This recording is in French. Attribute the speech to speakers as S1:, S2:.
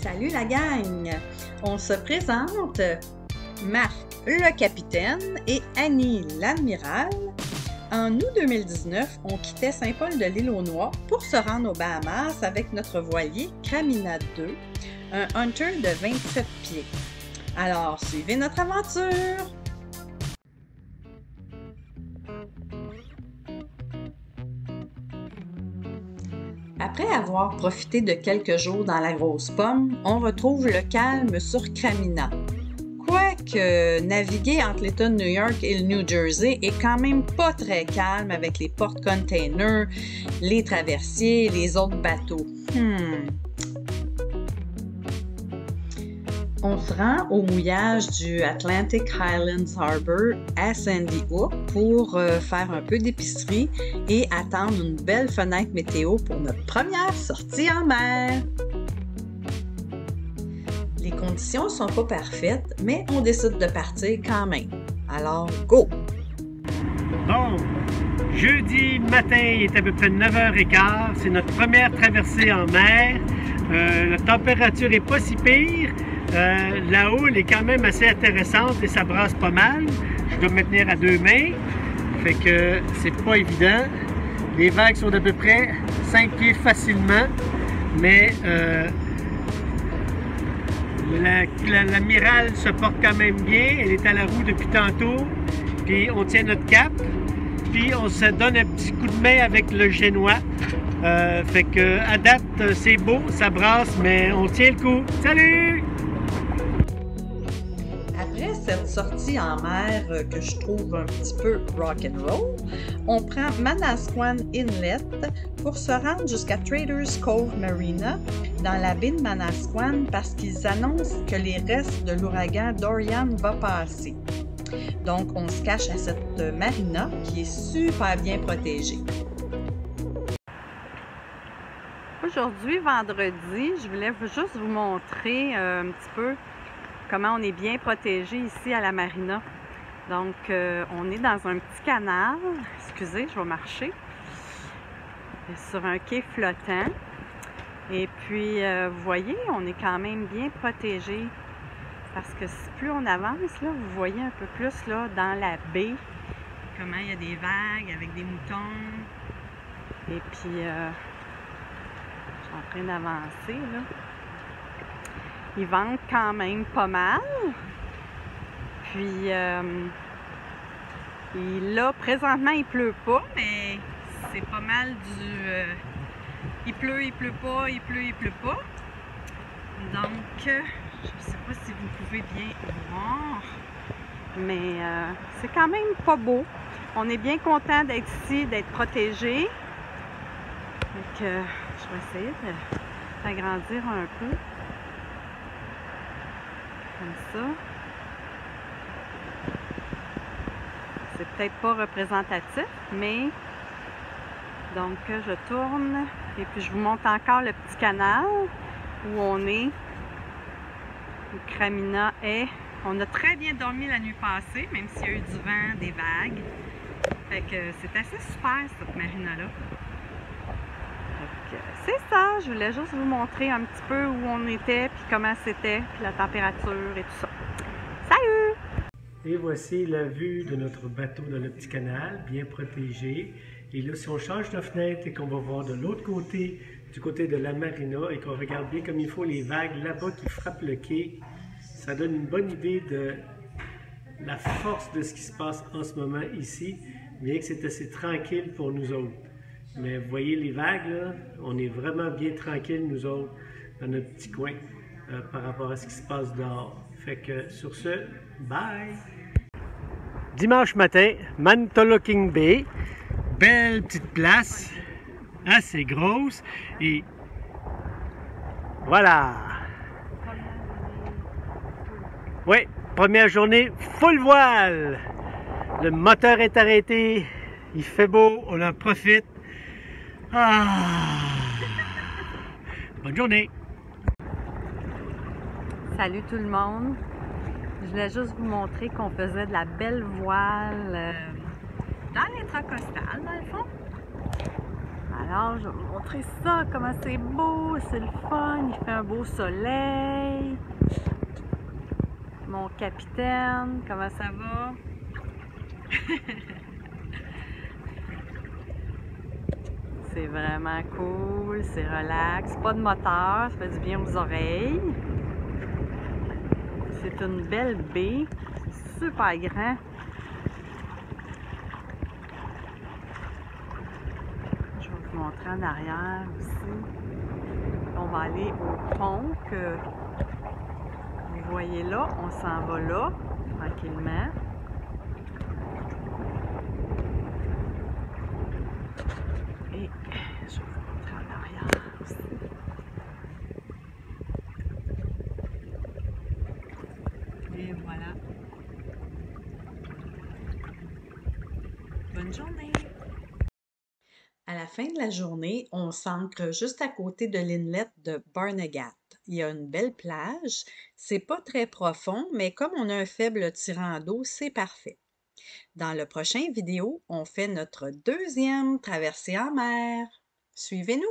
S1: Salut la gang! On se présente Marc le capitaine et Annie l'admiral. En août 2019, on quittait Saint-Paul-de-l'Île-aux-Noix pour se rendre aux Bahamas avec notre voilier Cramina 2, un Hunter de 27 pieds. Alors, suivez notre aventure! Après avoir profité de quelques jours dans la grosse pomme, on retrouve le calme sur Cramina. Quoique naviguer entre l'État de New York et le New Jersey est quand même pas très calme avec les porte-containers, les traversiers et les autres bateaux. On se rend au mouillage du Atlantic Highlands Harbor à Sandy Hook pour faire un peu d'épicerie et attendre une belle fenêtre météo pour notre première sortie en mer. Les conditions sont pas parfaites, mais on décide de partir quand même. Alors, go!
S2: Bon, jeudi matin, il est à peu près 9h15. C'est notre première traversée en mer. La température est pas si pire. La houle est quand même assez intéressante et ça brasse pas mal. Je dois me tenir à deux mains. Fait que c'est pas évident. Les vagues sont d'à peu près 5 pieds facilement. Mais l'amiral se porte quand même bien. Elle est à la roue depuis tantôt. Puis on tient notre cap. Puis on se donne un petit coup de main avec le génois. Fait que à date, c'est beau, ça brasse, mais on tient le coup. Salut!
S1: Après cette sortie en mer que je trouve un petit peu rock'n'roll, on prend Manasquan Inlet pour se rendre jusqu'à Traders Cove Marina dans la baie de Manasquan parce qu'ils annoncent que les restes de l'ouragan Dorian va passer. Donc on se cache à cette marina qui est super bien protégée. Aujourd'hui, vendredi, je voulais juste vous montrer un petit peu comment on est bien protégé ici à la marina. Donc, on est dans un petit canal. Excusez, je vais marcher. Sur un quai flottant. Et puis, vous voyez, on est quand même bien protégé. Parce que plus on avance, là, vous voyez un peu plus là, dans la baie, comment il y a des vagues avec des moutons. Et puis, je suis en train d'avancer, là. Ils vendent quand même pas mal. Puis là, présentement, il pleut pas, mais c'est pas mal du... il pleut pas, il pleut pas. Donc, je sais pas si vous pouvez bien voir, mais c'est quand même pas beau. On est bien content d'être ici, d'être protégé. Donc, je vais essayer d'agrandir un peu. Comme ça. C'est peut-être pas représentatif, mais donc je tourne et puis je vous montre encore le petit canal où on est, où Cramina est. On a très bien dormi la nuit passée, même s'il y a eu du vent, des vagues. Fait que c'est assez super cette marina-là. C'est ça, je voulais juste vous montrer un petit peu où on était, puis comment c'était, puis la température et tout ça. Salut!
S2: Et voici la vue de notre bateau dans le petit canal, bien protégé. Et là, si on change de fenêtre et qu'on va voir de l'autre côté, du côté de la marina, et qu'on regarde bien comme il faut les vagues là-bas qui frappent le quai, ça donne une bonne idée de la force de ce qui se passe en ce moment ici, bien que c'est assez tranquille pour nous autres. Mais vous voyez les vagues, là, on est vraiment bien tranquille, nous autres, dans notre petit coin, par rapport à ce qui se passe dehors. Fait que, sur ce, bye! Dimanche matin, Mantoloking Bay, belle petite place, assez grosse, et voilà! Oui, première journée, full voile! Le moteur est arrêté, il fait beau, on en profite. Bonne journée!
S1: Salut tout le monde! Je voulais juste vous montrer qu'on faisait de la belle voile dans l'intracostale, dans le fond. Alors, je vais vous montrer ça, comment c'est beau, c'est le fun, il fait un beau soleil. Mon capitaine, comment ça va? C'est vraiment cool, c'est relax, pas de moteur, ça fait du bien aux oreilles. C'est une belle baie, c'est super grand. Je vais vous montrer en arrière aussi. On va aller au pont que vous voyez là, on s'en va là, tranquillement. Et je vais vous montrer en arrière aussi. Et voilà. Bonne journée! À la fin de la journée, on s'ancre juste à côté de l'inlet de Barnegat. Il y a une belle plage. C'est pas très profond, mais comme on a un faible tirant d'eau, c'est parfait. Dans le prochain vidéo, on fait notre deuxième traversée en mer. Suivez-nous!